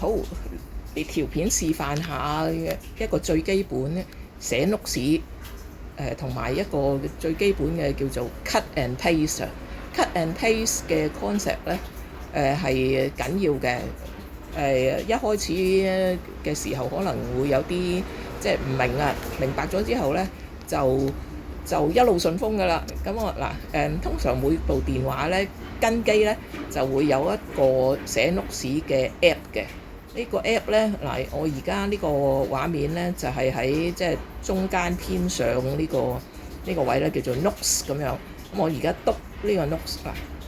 好，你條片示範下一個最基本寫 notes 同埋一個最基本嘅叫做 cut and paste。cut and paste 嘅 concept 咧係緊要嘅。一開始嘅時候可能會有啲即係唔明啊，明白咗之後咧就一路順風㗎啦。咁我通常每部電話咧跟機咧就會有一個寫 notes 嘅 app 嘅。呢個 app 咧我而家呢個畫面咧就係喺即係中間偏上呢個位咧叫做 notes 咁樣。咁我而家篤呢個 notes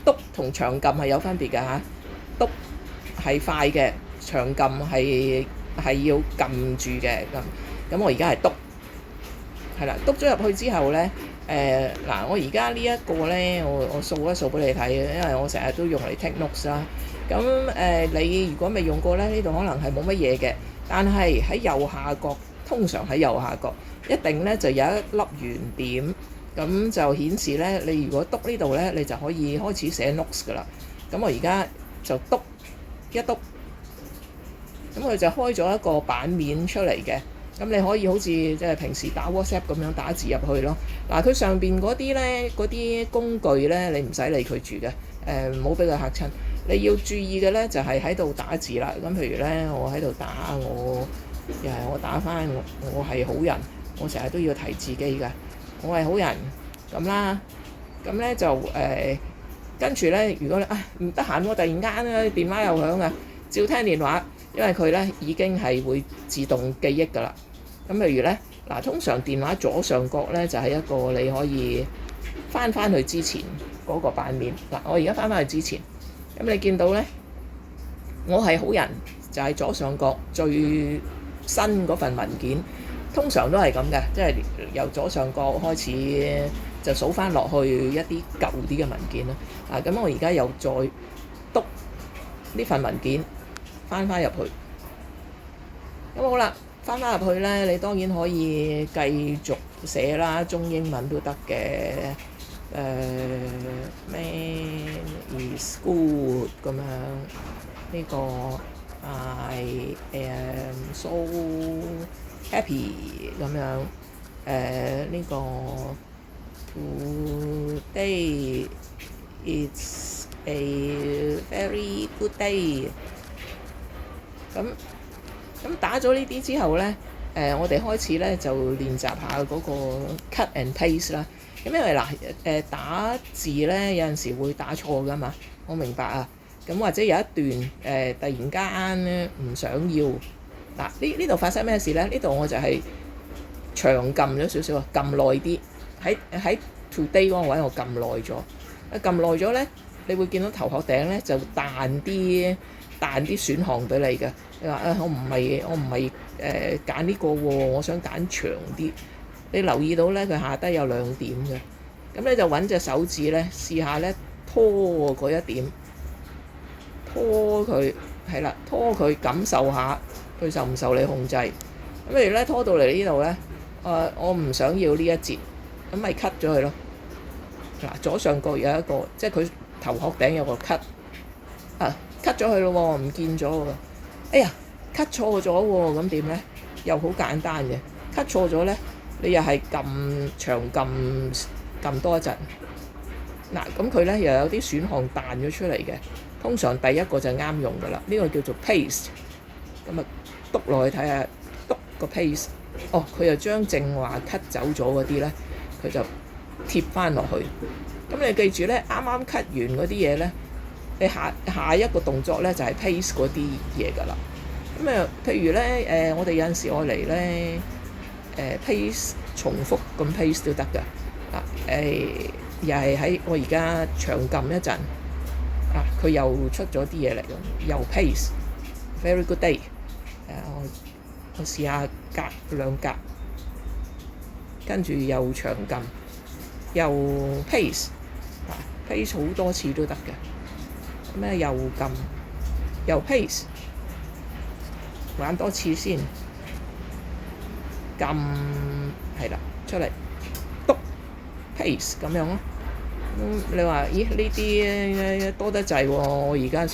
篤同長撳係有分別㗎嚇。篤係快嘅，長撳係要撳住嘅咁我而家係篤，係啦，篤咗入去之後咧，我而家呢一個咧，我掃一掃俾你睇嘅，因為我成日都用嚟 take notes 啦。咁你如果未用過咧，呢度可能係冇乜嘢嘅，但係喺右下角，通常喺右下角一定咧就有一粒圓點，咁就顯示咧，你如果篤呢度咧，你就可以開始寫 notes 㗎啦。咁我而家就篤一篤，咁佢就開咗一個版面出嚟嘅。咁你可以好似即係平時打 WhatsApp 咁樣打字入去咯。佢上邊嗰啲咧，嗰啲工具咧，你唔使理佢住嘅，唔好俾佢嚇親。你要注意嘅咧就係喺度打字啦。咁譬如咧，我喺度打又係我打返我係好人，我成日都要提自己㗎，我係好人咁啦。咁咧就跟住咧，如果你唔得閒喎，突然間咧電話又響啊，照聽電話，因為佢咧已經係會自動記憶㗎啦。咁譬如咧，通常電話左上角咧就係一個你可以翻去之前嗰個版面。我而家翻去之前，咁你見到咧，我係好人就係左上角最新嗰份文件，通常都係咁嘅，即係由左上角開始就數翻落去一啲舊啲嘅文件啦。咁我而家又再篤呢份文件翻入去，咁好啦，翻入去咧，你當然可以繼續寫啦，中英文都得嘅。Man is good 咁樣，呢個 I am so happy 咁樣。呢個 Today it's a very good day。咁打咗呢啲之後咧，我哋開始咧就練習下嗰個 cut and paste 啦。咁因為打字咧有陣時會打錯㗎嘛，我明白啊。咁或者有一段突然間咧唔想要呢度發生咩事咧？呢度我就係長撳咗少少啊，撳耐啲。喺 today 嗰個位我撳耐咗，撳耐咗咧，你會見到頭殼頂咧就彈啲選項俾你嘅。你話我唔係揀呢個喎，我想揀長啲。你留意到咧，佢下低有兩點嘅，咁你就揾隻手指咧試下咧拖嗰一點，拖佢係啦，拖佢感受下佢受唔受你控制。咁譬如咧拖到嚟呢度咧，我唔想要呢一節，咁咪 cut 咗佢咯。左上角有一個，即係佢頭殼頂有個 cut，cut 咗佢咯喎，唔見咗喎。哎呀 cut 錯咗喎，咁點咧？又好簡單嘅 cut 錯咗咧，你又係長撳多一陣。咁佢咧又有啲選項彈咗出嚟嘅，通常第一個就啱用㗎啦。呢個叫做 paste。咁啊篤落去睇下，篤個 paste。佢又將正話 cut 走咗嗰啲咧，佢就貼翻落去。咁你記住咧，啱啱 cut 完嗰啲嘢咧，你下一個動作咧就係 paste 嗰啲嘢㗎啦。咁譬如咧我哋有陣時愛嚟咧paste 重複咁 paste 都得㗎。又係喺我而家長撳一陣，佢又出咗啲嘢嚟㗎，又 paste。Very good day。我試下隔兩格，跟住又長撳，又 paste，paste 好多次都得嘅。咁又撳，又 paste，玩多次先，撳係啦，出嚟篤 paste 咁樣咯。你話咦呢啲多得滯喎，我而家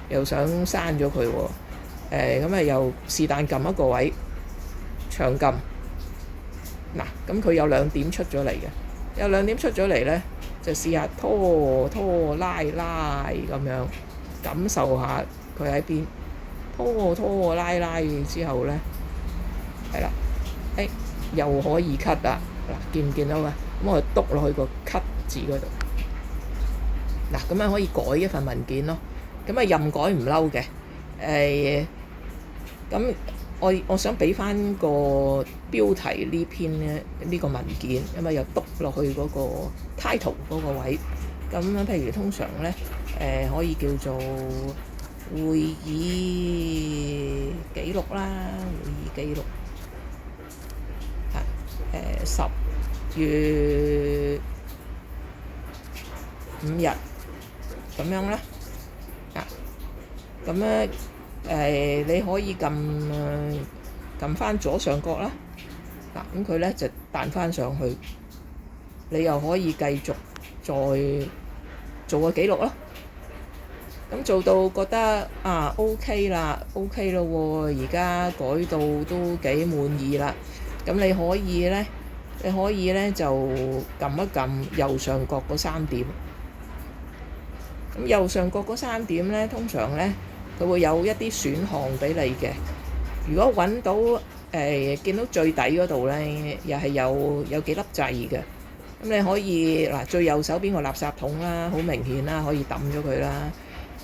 又想刪咗佢喎。咁又是但撳一個位，長撳。嗱，咁佢有兩點出咗嚟嘅，有兩點出咗嚟咧，就試下拖拖拉拉咁樣，感受下佢喺邊。拖拖拉拉之後咧，係啦，又可以 cut 啦。嗱，見唔見到啊？咁我就篤落去個 cut 字嗰度。嗱，咁樣可以改一份文件咯。咁啊任改唔嬲嘅。咁我想俾翻個標題呢篇咧，呢個文件，咁啊又篤落去嗰個 title 嗰個位。咁譬如通常咧，可以叫做會議記錄啦，會議記錄10月5日咁樣啦。咁咧你可以撳翻左上角啦。咁佢咧就彈翻上去，你又可以繼續再做個記錄咯。咁做到覺得OK 啦，OK 咯喎，而家改到都幾滿意啦。咁你可以咧就撳一撳右上角嗰3點。咁右上角嗰3點咧，通常咧佢會有一啲選項俾你嘅。如果揾到見到最底嗰度咧，又係有幾粒掣嘅。咁你可以最右手邊個垃圾桶啦，好明顯啦，可以抌咗佢啦。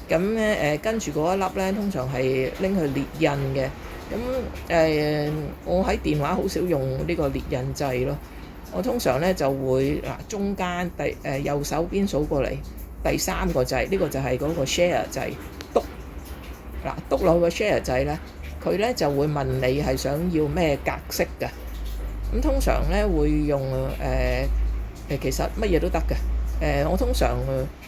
咁咧跟住嗰一粒咧，通常係拎去列印嘅。咁我喺電話好少用呢個列印掣咯。我通常咧就會中間右手邊數過嚟第3個掣，呢個就係嗰個 share 掣，篤落去個 share 掣咧，佢咧就會問你係想要咩格式嘅。咁通常咧會用其實乜嘢都得嘅。我通常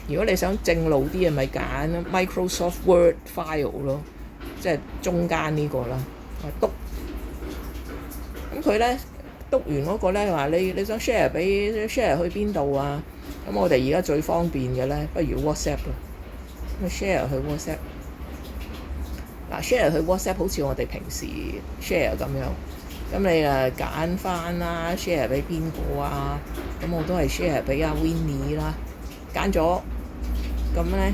如果你想正路啲嘅，咪揀 Microsoft Word file 咯，即係中間呢個啦。篤，咁佢咧篤完嗰個咧話你想 share 去邊度啊？咁我哋而家最方便嘅咧，不如 WhatsApp 咯。咁 share 去 WhatsApp。share 去 WhatsApp 好似我哋平時 share 咁樣。咁你揀翻啦 ，share 俾邊個啊？咁我都係 share 俾阿 Winnie 啦。揀咗，咁咧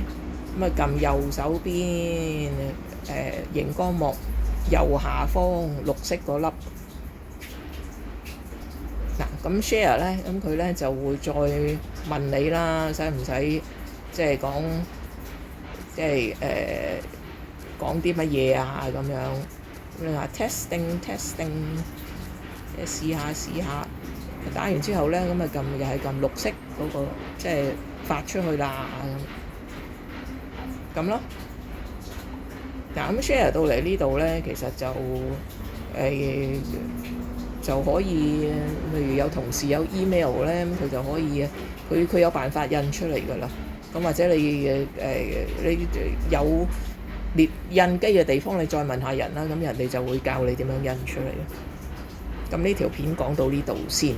咁啊撳右手邊熒光幕右下方綠色嗰粒。咁 share 咧，咁佢咧就會再問你啦，使唔使即係講啲乜嘢啊咁樣。你話 testing， 試下，打完之後咧，咁啊又係撳綠色嗰個，即係發出去啦咁咯。咁 share 到嚟呢度咧，其實就可以，例如有同事有 email 咧，咁佢就可以佢有辦法印出嚟㗎啦。咁或者你有列印機嘅地方，你再問下人啦，咁人哋就會教你點樣印出嚟。咁呢條片講到呢度先。